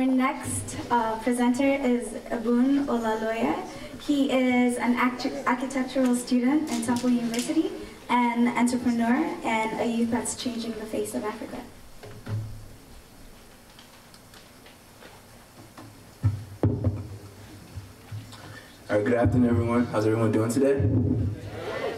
Our next presenter is Ebun Olaloye. He is an architectural student in Temple University, an entrepreneur, and a youth that's changing the face of Africa. All right, good afternoon, everyone. How's everyone doing today?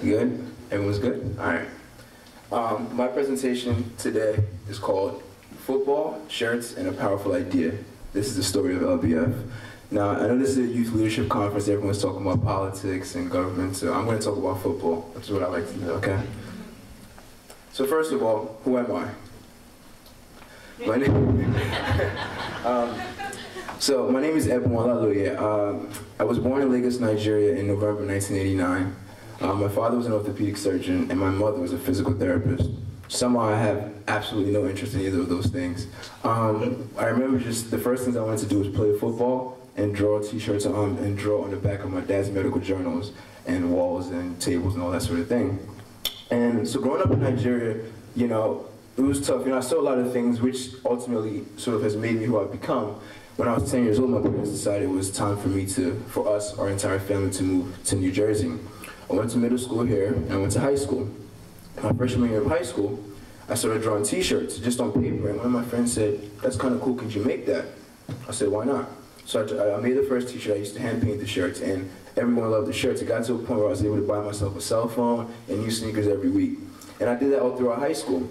Good? Everyone's good? All right. My presentation today is called Football, Shirts, and a Powerful Idea. This is the story of LBF. Now, I know this is a youth leadership conference. Everyone's talking about politics and government, so I'm going to talk about football, which is what I like to do, okay? So first of all, who am I? My name, so my name is Ebun Olaloye. I was born in Lagos, Nigeria in November 1989. My father was an orthopedic surgeon, and my mother was a physical therapist. Somehow I have absolutely no interest in either of those things. I remember just the first things I wanted to do was play football and draw t-shirts and draw on the back of my dad's medical journals and walls and tables and all that sort of thing. And so growing up in Nigeria, you know, it was tough. You know, I saw a lot of things which ultimately sort of has made me who I've become. When I was 10 years old, my parents decided it was time for us, our entire family, to move to New Jersey. I went to middle school here, and I went to high school. My freshman year of high school, I started drawing t-shirts just on paper, and one of my friends said, "That's kind of cool, could you make that?" I said, "Why not?" So I made the first t-shirt. I used to hand paint the shirts, and everyone loved the shirts. It got to a point where I was able to buy myself a cell phone and new sneakers every week. And I did that all throughout high school.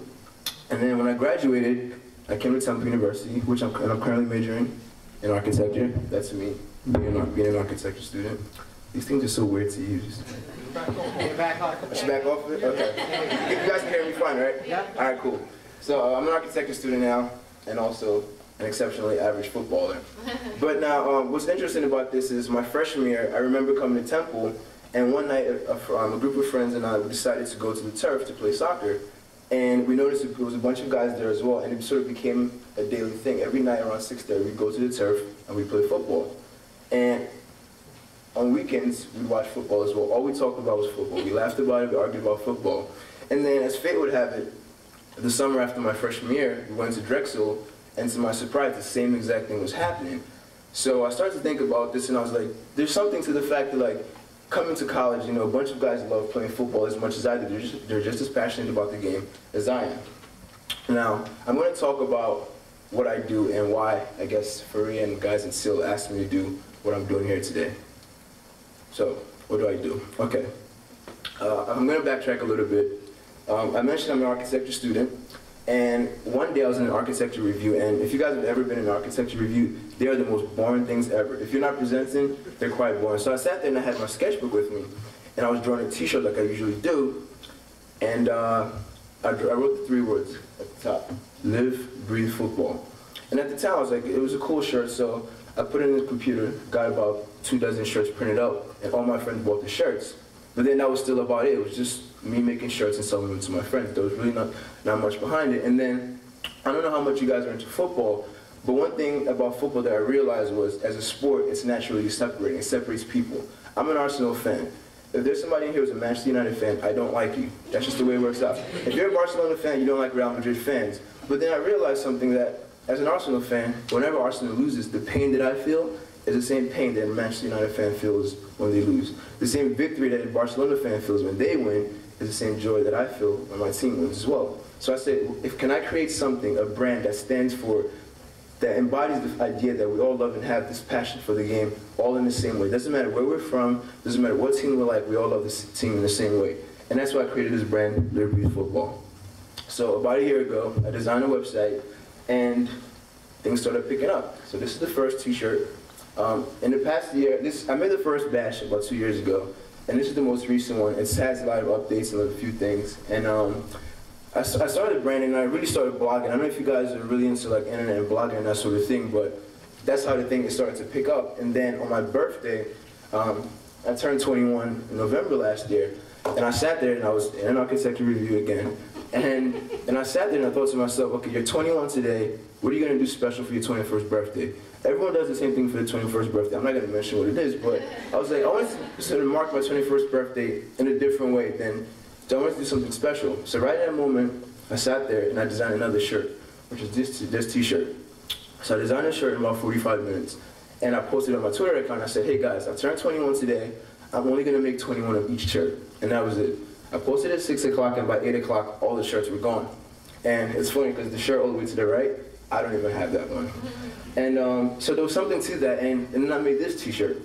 And then when I graduated, I came to Temple University, which I'm currently majoring in architecture. That's me, being an architecture student. These things are so weird to use. Back off. I should back off of it? Okay. You guys can hear me fine, right? Yeah. All right, cool. So I'm an architecture student now, and also an exceptionally average footballer. But now, what's interesting about this is my freshman year, I remember coming to Temple, and one night a group of friends and I decided to go to the turf to play soccer. And we noticed there was a bunch of guys there as well, and it sort of became a daily thing. Every night around 6:30, we'd go to the turf and we'd play football. And on weekends, we'd watch football as well. All we talked about was football. We laughed about it, we argued about football. And then, as fate would have it, the summer after my freshman year, we went to Drexel, and to my surprise, the same exact thing was happening. So I started to think about this, and I was like, there's something to the fact that, like, coming to college, you know, a bunch of guys love playing football as much as I do. They're just as passionate about the game as I am. Now, I'm going to talk about what I do and why, I guess, Faria and guys in SEAL asked me to do what I'm doing here today. So, what do I do? Okay. I'm going to backtrack a little bit. I mentioned I'm an architecture student, and one day I was in an architecture review, and if you guys have ever been in an architecture review, they are the most boring things ever. If you're not presenting, they're quite boring. So I sat there and I had my sketchbook with me, and I was drawing a t-shirt like I usually do, and I wrote the 3 words at the top: Live, Breathe Futbol. And at the time, I was like, it was a cool shirt, so I put it in the computer, got about 2 dozen shirts printed out, and all my friends bought the shirts. But then that was still about it. It was just me making shirts and selling them to my friends. There was really not much behind it. And then, I don't know how much you guys are into football, but one thing about football that I realized was, as a sport, it's naturally separating. It separates people. I'm an Arsenal fan. If there's somebody in here who's a Manchester United fan, I don't like you. That's just the way it works out. If you're a Barcelona fan, you don't like Real Madrid fans. But then I realized something, that as an Arsenal fan, whenever Arsenal loses, the pain that I feel is the same pain that a Manchester United fan feels when they lose. The same victory that a Barcelona fan feels when they win is the same joy that I feel when my team wins as well. So I said, can I create something, a brand that stands for, that embodies the idea that we all love and have this passion for the game, all in the same way. Doesn't matter where we're from, doesn't matter what team we're like, we all love this team in the same way. And that's why I created this brand, Live, Breathe Futbol. So about a year ago, I designed a website, and things started picking up. So this is the first t-shirt. In the past year, I made the first batch about 2 years ago, and this is the most recent one. It has a lot of updates and a few things. And I started branding, and I really started blogging. I don't know if you guys are really into like internet and blogging and that sort of thing, but that's how the thing started to pick up. And then on my birthday, I turned 21 in November last year, and I sat there and I was in an architecture review again. And I sat there and I thought to myself, okay, you're 21 today, what are you going to do special for your 21st birthday? Everyone does the same thing for their 21st birthday. I'm not going to mention what it is, but I was like, I want to sort of mark my 21st birthday in a different way than, so I wanted to do something special. So right at that moment, I sat there and I designed another shirt, which is this t-shirt. So I designed a shirt in about 45 minutes, and I posted it on my Twitter account. I said, hey guys, I turned 21 today. I'm only gonna make 21 of each shirt, and that was it. I posted at 6 o'clock, and by 8 o'clock, all the shirts were gone. And it's funny because the shirt all the way to the right, I don't even have that one. And so there was something to that, and then I made this t-shirt.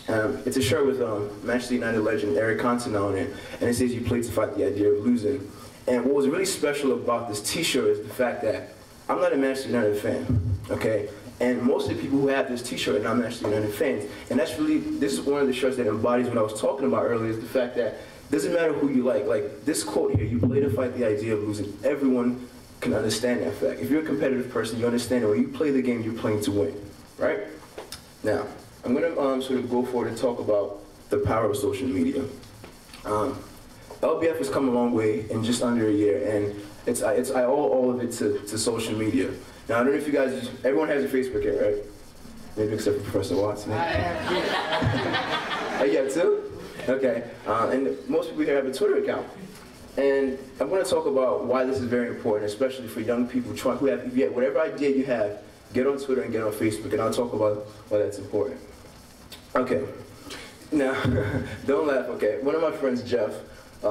It's a shirt with Manchester United legend Eric Cantona on it, and it says you play to fight the idea of losing. And what was really special about this t-shirt is the fact that I'm not a Manchester United fan, okay? And most of the people who have this t-shirt are not Manchester United fans. And that's really, this is one of the shirts that embodies what I was talking about earlier, is the fact that it doesn't matter who you like this quote here, you play to fight the idea of losing. Everyone can understand that fact. If you're a competitive person, you understand that when you play the game, you're playing to win, right? Now, I'm gonna sort of go forward and talk about the power of social media. LBF has come a long way in just under a year, and I owe all of it to social media. Now, I don't know if you guys, everyone has a Facebook account, right? Maybe except for Professor Watson. I have Oh, you have too? Okay. And most people here have a Twitter account. And I'm going to talk about why this is very important, especially for young people who have, if you have whatever idea you have, get on Twitter and get on Facebook, and I'll talk about why that's important. Okay. Now, don't laugh, okay. One of my friends, Jeff,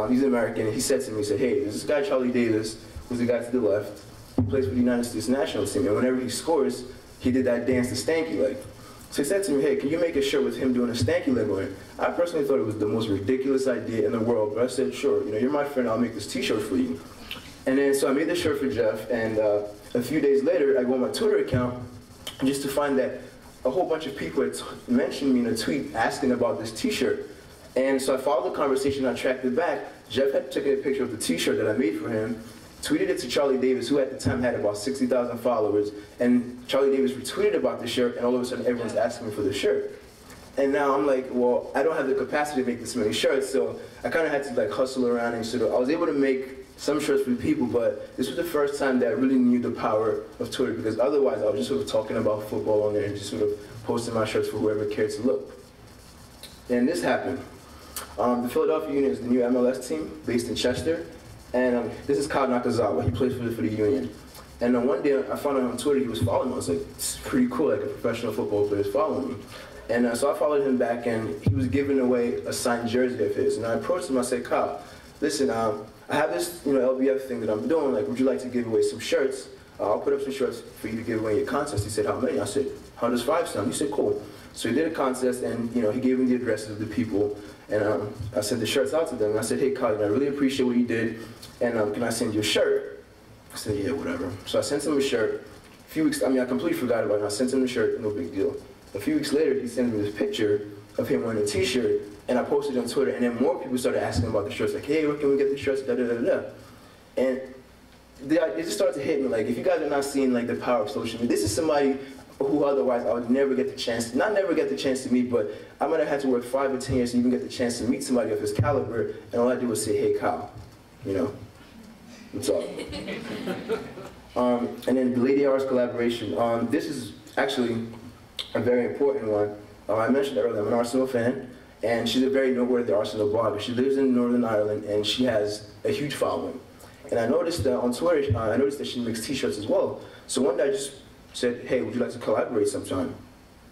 he's American, and he said to me, he said, hey, there's this guy, Charlie Davis, who's the guy to the left. He plays for the United States national team, and whenever he scores, he did that dance, the stanky leg. So he said to me, hey, can you make a shirt with him doing a stanky leg on it? I personally thought it was the most ridiculous idea in the world, but I said, sure, you know, you're my friend, I'll make this t-shirt for you. And then, so I made this shirt for Jeff, and a few days later, I go on my Twitter account, just to find that a whole bunch of people had mentioned me in a tweet asking about this t-shirt. And so I followed the conversation, I tracked it back. Jeff had taken a picture of the t-shirt that I made for him, tweeted it to Charlie Davis, who at the time had about 60,000 followers, and Charlie Davis retweeted about the shirt, and all of a sudden everyone's asking me for the shirt. And now I'm like, well, I don't have the capacity to make this many shirts, so I kind of had to like hustle around, and sort of, I was able to make some shirts for people, but this was the first time that I really knew the power of Twitter, because otherwise I was just sort of talking about football on there and just sort of posting my shirts for whoever cared to look. And this happened. The Philadelphia Union is the new MLS team based in Chester. And this is Kyle Nakazawa. He plays for the Union. And one day I found out on Twitter he was following me. I was like, it's pretty cool, like a professional football player is following me. And so I followed him back, and he was giving away a signed jersey of his. And I approached him, I said, Kyle, listen, I have this LBF thing that I'm doing. Like, would you like to give away some shirts? I'll put up some shirts for you to give away in your contest. He said, how many? I said, how does 5 sound? He said, cool. So he did a contest, and he gave me the addresses of the people. And I sent the shirts out to them. And I said, hey, Kyle, I really appreciate what you did. And can I send you a shirt? I said, yeah, whatever. So I sent him a shirt. A few weeks, I completely forgot about it. I sent him the shirt, no big deal. A few weeks later, he sent me this picture of him wearing a t-shirt, and I posted it on Twitter, and then more people started asking about the shirts, like, hey, where can we get the shirts, da-da-da-da-da. And it just started to hit me, like, if you guys are not seeing, like, the power of social media, this is somebody who otherwise I would never get the chance, not never get the chance to meet, but I might have had to work 5 or 10 years to even get the chance to meet somebody of his caliber, and all I did was say, hey, Kyle, what's up? And then the Lady R's collaboration. This is actually a very important one. I mentioned earlier, I'm an Arsenal fan, and she's a very noteworthy Arsenal blogger. She lives in Northern Ireland, and she has a huge following. And I noticed that on Twitter, I noticed that she makes t-shirts as well. So one day I just said, hey, would you like to collaborate sometime?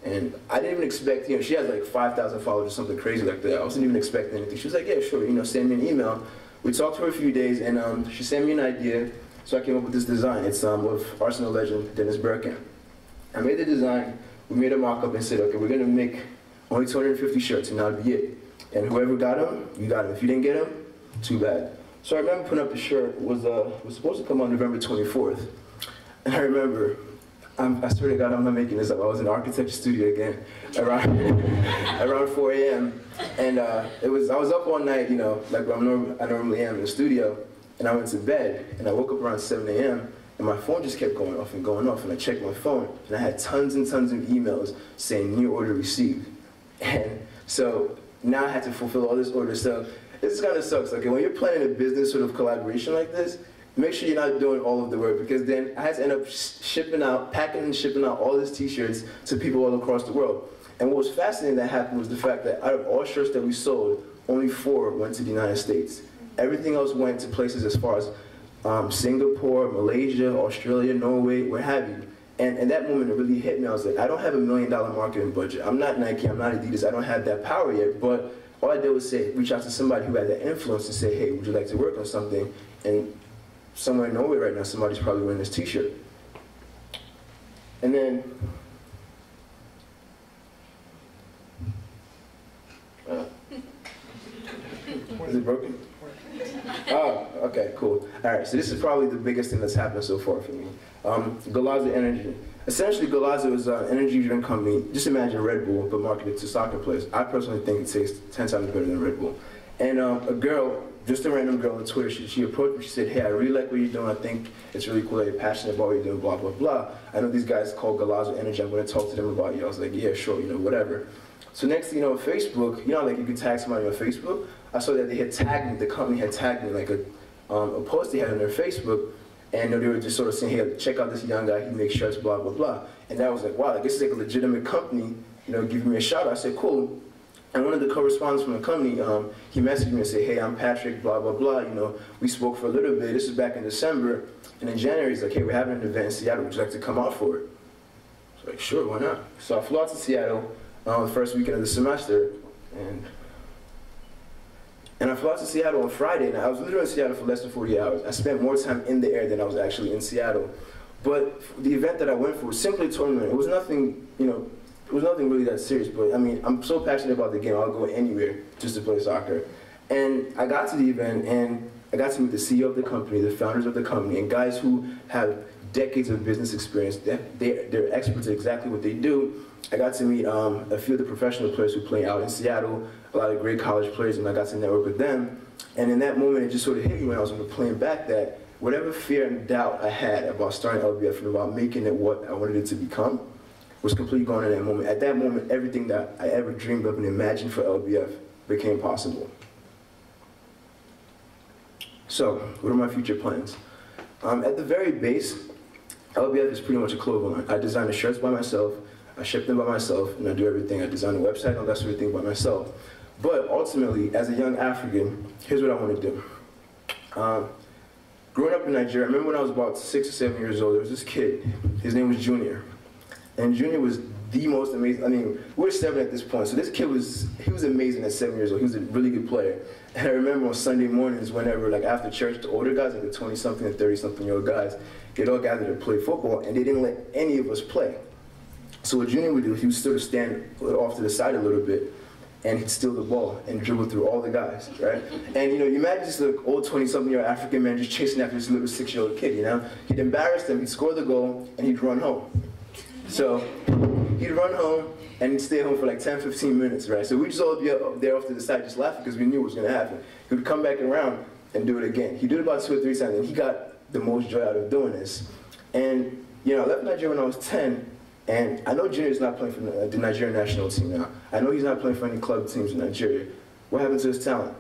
And I didn't even expect, she has like 5,000 followers or something crazy like that. I wasn't even expecting anything. She was like, yeah, sure, send me an email. We talked for a few days, and she sent me an idea, so I came up with this design. It's with Arsenal legend Dennis Bergkamp. I made the design, we made a mock-up and said, okay, we're gonna make only 250 shirts, and that'll be it. And whoever got them, you got them. If you didn't get them, too bad. So I remember putting up the shirt, was supposed to come on November 24th. And I remember, I swear to God, I'm not making this up. I was in the architecture studio again, around 4 a.m. And I was up all night, like I normally am in the studio. And I went to bed, and I woke up around 7 a.m. and my phone just kept going off, and I checked my phone, and I had tons and tons of emails saying new order received. And so now I had to fulfill all this order. So this kind of sucks. Okay, when you're planning a business sort of collaboration like this, make sure you're not doing all of the work, because then I had to end up packing and shipping out all these t-shirts to people all across the world. And what was fascinating that happened was the fact that out of all shirts that we sold, only 4 went to the United States. Everything else went to places as far as Singapore, Malaysia, Australia, Norway, where have you. And in that moment, it really hit me. I was like, I don't have $1 million marketing budget. I'm not Nike, I'm not Adidas, I don't have that power yet. But all I did was reach out to somebody who had that influence and say, hey, would you like to work on something? And somewhere nowhere right now, somebody's probably wearing this t-shirt. And then, is it broken? Oh, okay, cool. All right, so this is probably the biggest thing that's happened so far for me. Golazo Energy. Essentially, Golazo is an energy drink company. Just imagine Red Bull, but marketed to soccer players. I personally think it tastes 10 times better than Red Bull. And a girl, just a random girl on Twitter, she approached me, she said, hey, I really like what you're doing. I think it's really cool that you're passionate about what you're doing, blah, blah, blah. I know these guys called Golazo Energy. I'm going to talk to them about you. I was like, yeah, sure, you know, whatever. So next thing you know, Facebook, you know, like you can tag somebody on Facebook. I saw that they had tagged me, the company had tagged me, like a post they had on their Facebook, and they were just sort of saying, hey, check out this young guy, he makes shirts, blah, blah, blah. And I was like, wow, like, this is like a legitimate company, you know, giving me a shout out. I said, cool. And one of the co-respondents from the company, he messaged me and said, hey, I'm Patrick, blah, blah, blah. You know, we spoke for a little bit. This is back in December. And in January, he's like, hey, we're having an event in Seattle. Would you like to come out for it? I was like, sure, why not? So I flew out to Seattle the first weekend of the semester. And I flew out to Seattle on Friday. And I was literally in Seattle for less than 40 hours. I spent more time in the air than I was actually in Seattle. But the event that I went for was simply a tournament. It was nothing, you know, it was nothing really that serious, but I mean, I'm so passionate about the game, I'll go anywhere just to play soccer. And I got to the event, and I got to meet the CEO of the company, the founders of the company, and guys who have decades of business experience. They're experts at exactly what they do. I got to meet a few of the professional players who play out in Seattle, a lot of great college players, and I got to network with them. And in that moment, it just sort of hit me when I was on the plane back that whatever fear and doubt I had about starting LBF and about making it what I wanted it to become was completely gone in that moment. At that moment, everything that I ever dreamed of and imagined for LBF became possible. So, what are my future plans? At the very base, LBF is pretty much a clothing line. I design the shirts by myself, I ship them by myself, and I do everything. I design the website and all that sort of thing by myself. But ultimately, as a young African, here's what I want to do. Growing up in Nigeria, I remember when I was about 6 or 7 years old, there was this kid, his name was Junior. And Junior was the most amazing, I mean, we're 7 at this point, so this kid he was amazing at 7 years old. He was a really good player. And I remember on Sunday mornings, whenever, like after church, the older guys, like the 20-something and 30-something-year-old guys, they'd all gather to play football, and they didn't let any of us play. So what Junior would do, he would sort of stand off to the side a little bit, and he'd steal the ball and dribble through all the guys, right? And you know, you imagine this like, old 20-something-year-old African man just chasing after this little 6-year-old kid, you know? He'd embarrass them, he'd score the goal, and he'd run home. So he'd run home and he'd stay home for like 10, 15 minutes, right? So we'd just all be up there off to the side just laughing because we knew what was gonna happen. He would come back around and do it again. He did it about 2 or 3 times and he got the most joy out of doing this. And you know, I left Nigeria when I was 10, and I know Junior's not playing for the Nigerian national team now. I know he's not playing for any club teams in Nigeria. What happened to his talent?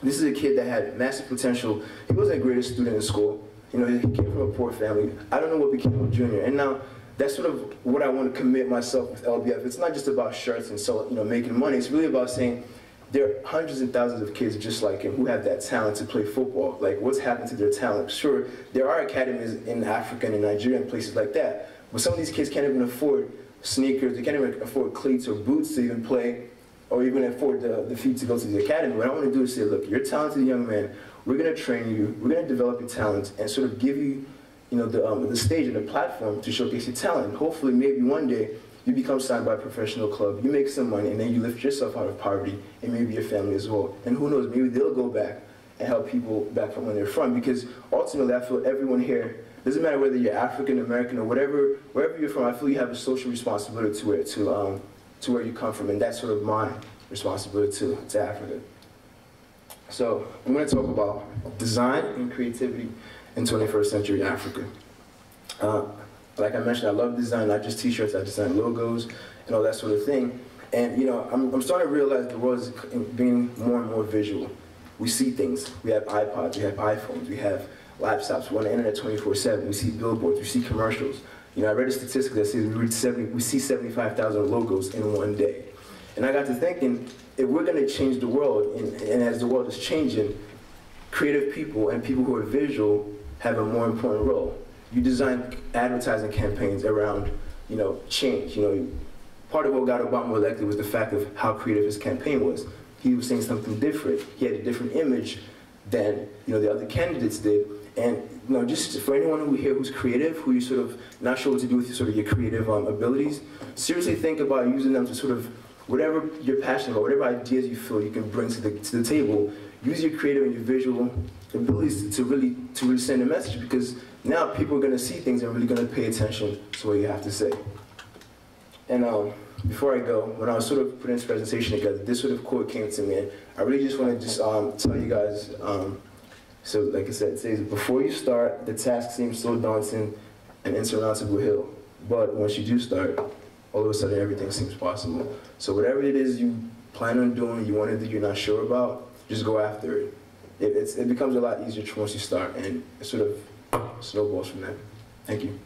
This is a kid that had massive potential. He wasn't the greatest student in school. You know, he came from a poor family. I don't know what became of Junior. And now, that's sort of what I want to commit myself with LBF. It's not just about shirts and so, you know, making money. It's really about saying there are hundreds and thousands of kids just like him who have that talent to play football. Like, what's happened to their talent? Sure, there are academies in Africa and in Nigeria and places like that, but some of these kids can't even afford sneakers. They can't even afford cleats or boots to even play, or even afford the fee to go to the academy. What I want to do is say, look, you're a talented young man. We're going to train you. We're going to develop your talents and sort of give you, you know, the stage and the platform to showcase your talent. Hopefully, maybe one day, you become signed by a professional club, you make some money, and then you lift yourself out of poverty, and maybe your family as well. And who knows, maybe they'll go back and help people back from where they're from. Because ultimately, I feel everyone here, doesn't matter whether you're African, American, or whatever, wherever you're from, I feel you have a social responsibility to where you come from, and that's sort of my responsibility to Africa. So I'm going to talk about design and creativity in 21st century Africa. Like I mentioned, I love design, not just t-shirts, I design logos and all that sort of thing. And you know, I'm starting to realize the world is being more and more visual. We see things. We have iPods, we have iPhones, we have laptops, we're on the internet 24/7, we see billboards, we see commercials. You know, I read a statistic that says we see 75,000 logos in one day. And I got to thinking, if we're going to change the world, and as the world is changing, creative people and people who are visual have a more important role. You design advertising campaigns around, you know, change. You know, part of what got Obama elected was the fact of how creative his campaign was. He was saying something different. He had a different image than, you know, the other candidates did. And, you know, just for anyone who here who's creative, who you sort of not sure what to do with sort of your creative abilities, seriously think about using them to sort of, whatever you're passionate about, whatever ideas you feel you can bring to the table, use your creative and your visual abilities to really send a message, because now people are going to see things and really going to pay attention to what you have to say. And before I go, when I was sort of putting this presentation together, this sort of quote came to me, and I really just want to just tell you guys, so like I said, it says, before you start, the task seems so daunting and insurmountable hill, but once you do start, all of a sudden everything seems possible. So whatever it is you plan on doing, you want to do, you're not sure about, just go after it. It becomes a lot easier once you start, and it sort of snowballs from there. Thank you.